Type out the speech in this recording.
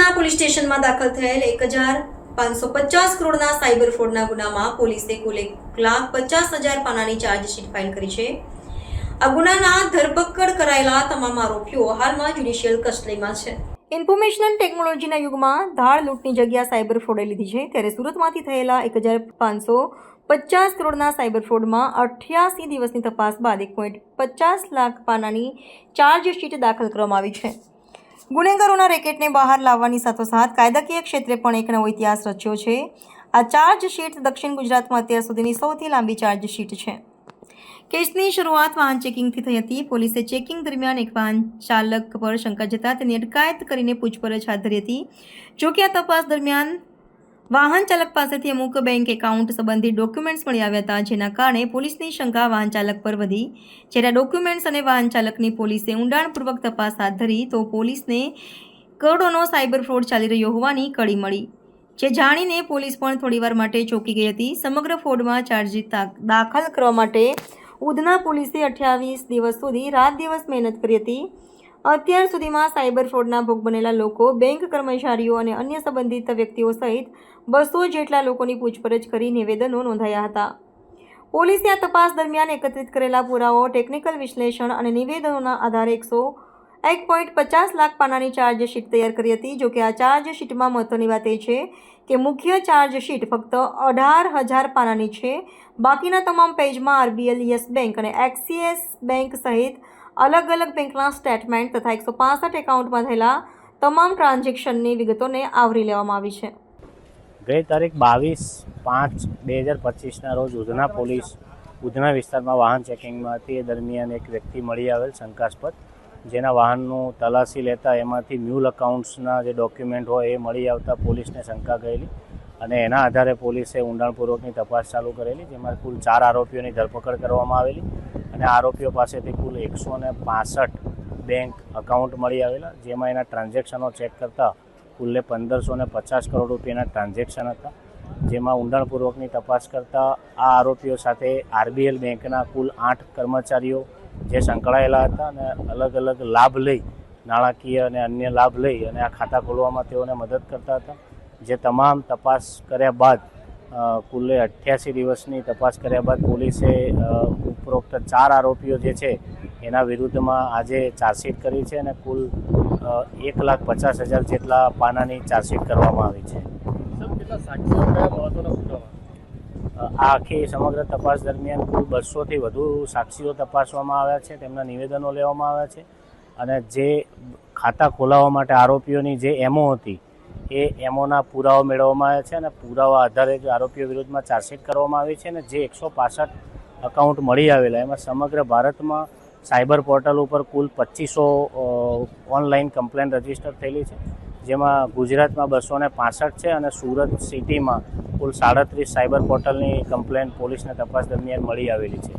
Udhna police સ્ટેશનમાં દાખલ થયેલ 1550 કરોડના સાયબર ફ્રોડના ગુનામાં પોલીસે કુલ 1,50,000 પાનાની ચાર્જશીટ ફાઇલ કરી છે। આ ગુનાના ધરપકડ કરાયેલા તમામ આરોપીઓ હાલમાં જ્યુડિશિયલ કસ્ટડીમાં છે। ઇન્ફોર્મેશન ટેકનોલોજીના યુગમાં ધાડ લૂંટની જગ્યા સાયબર ફ્રોડે લીધી છે, ત્યારે સુરતમાંથી થયેલા 1,550 કરોડના સાયબર ફ્રોડમાં 88 દિવસની તપાસ બાદ 1.50 લાખ પાનાની ચાર્જશીટ દાખલ કરવામાં આવી છે। ગુનેગારોના રેકેટને બહાર લાવવાની સાથોસાથ કાયદાકીય ક્ષેત્રે પણ એક નવો ઇતિહાસ રચ્યો છે। આ ચાર્જશીટ દક્ષિણ ગુજરાતમાં અત્યાર સુધીની સૌથી લાંબી ચાર્જશીટ છે। કેસની શરૂઆત વાહન ચેકિંગથી થઈ હતી। પોલીસે ચેકિંગ દરમિયાન એક વાહન ચાલક પર શંકા જતા તેની અટકાયત કરીને પૂછપરછ હાથ ધરી હતી। જોકે આ તપાસ દરમિયાન વાહન ચાલક પાસેથી અમુક બેંક એકાઉન્ટ સંબંધિત ડોક્યુમેન્ટ્સ મળી આવ્યા હતા, જેના કારણે પોલીસની શંકા વાહન ચાલક પર વધી। જ્યારે ડોક્યુમેન્ટ્સ અને વાહન ચાલકની પોલીસે ઊંડાણપૂર્વક તપાસ હાથ ધરી તો પોલીસને કરોડોનો સાયબર ફ્રોડ ચાલી રહ્યો હોવાની કડી મળી, જે જાણીને પોલીસ પણ થોડીવાર માટે ચોંકી ગઈ હતી। સમગ્ર ફ્રોડમાં ચાર્જશીટ દાખલ કરવા માટે ઉધના પોલીસે 28 દિવસ સુધી રાત દિવસ મહેનત કરી હતી। અત્યાર સુધીમાં સાયબર ફ્રોડના ભોગ બનેલા લોકો, બેંક કર્મચારીઓ અને અન્ય સંબંધિત વ્યક્તિઓ સહિત 200 જેટલા લોકોની પૂછપરછ કરી નિવેદનો નોંધાયા હતા। પોલીસે આ તપાસ દરમિયાન એકત્રિત કરેલા પુરાવાઓ, ટેકનિકલ વિશ્લેષણ અને નિવેદનોના આધારે 1.50 લાખ પાનાની ચાર્જશીટ તૈયાર કરી હતી। જોકે આ ચાર્જશીટમાં મહત્વની વાત એ છે કે મુખ્ય ચાર્જશીટ ફક્ત 18,000 પાનાની છે। બાકીના તમામ પેજમાં RBL, યસ બેંક અને એક્સિસ બેંક સહિત અલગ અલગ બેંકના સ્ટેટમેન્ટ તથા 165 એકાઉન્ટમાં થયેલા તમામ ટ્રાન્ઝેક્શનની વિગતોને આવરી લેવામાં આવી છે। ગઈ તારીખ 22/5/2025ના રોજ ઉધના પોલીસ ઉધના વિસ્તારમાં વાહન ચેકિંગમાં હતી। એ દરમિયાન એક વ્યક્તિ મળી આવેલ શંકાસ્પદ, જેના વાહનનું તલાશી લેતા એમાંથી મ્યુલ અકાઉન્ટ્સના જે ડોક્યુમેન્ટ હોય એ મળી આવતા પોલીસને શંકા ગયેલી અને એના આધારે પોલીસે ઊંડાણપૂર્વકની તપાસ ચાલુ કરેલી, જેમાં કુલ 4 આરોપીઓની ધરપકડ કરવામાં આવેલી અને આરોપીઓ પાસેથી કુલ 165 બેંક અકાઉન્ટ મળી આવેલા, જેમાં એના ટ્રાન્ઝેક્શનો ચેક કરતાં કુલ્લે 1,550 કરોડ રૂપિયાના ટ્રાન્ઝેક્શન હતા। જેમાં ઊંડાણપૂર્વકની તપાસ કરતાં આ આરોપીઓ સાથે RBL બેંકના કુલ 8 કર્મચારીઓ જે સંકળાયેલા હતા અને અલગ અલગ લાભ લઈ, નાણાકીય અને અન્ય લાભ લઈ અને આ ખાતા ખોલવામાં તેઓને મદદ કરતા હતા। જે તમામ તપાસ કર્યા બાદ કુલ્લે 88 દિવસની તપાસ કર્યા બાદ પોલીસે ઉપરોક્ત 4 આરોપીઓ જે છે એના વિરુદ્ધમાં આજે ચાર્જશીટ કરી છે અને કુલ 1,50,000 જેટલા પાનાની ચાર્જશીટ કરવામાં આવી છે। આ આખી સમગ્ર તપાસ દરમિયાન કુલ 200થી વધુ સાક્ષીઓ તપાસવામાં આવ્યા છે, તેમના નિવેદનો લેવામાં આવ્યા છે અને જે ખાતા ખોલાવવા માટે આરોપીઓની જે એમઓ હતી એ એમઓના પુરાવા મેળવવામાં આવ્યા છે અને પુરાવા આધારે જ આરોપીઓ વિરુદ્ધમાં ચાર્જશીટ કરવામાં આવી છે। અને જે 165 અકાઉન્ટ મળી આવેલા એમાં સમગ્ર ભારતમાં સાયબર પોર્ટલ ઉપર કુલ 2500 ઓનલાઈન કમ્પ્લેન રજીસ્ટર થયેલી છે, જેમાં ગુજરાતમાં 265 છે અને સુરત સિટીમાં કુલ 37 સાયબર પોર્ટલની કમ્પ્લેન પોલીસને તપાસ દરમિયાન મળી આવેલી છે।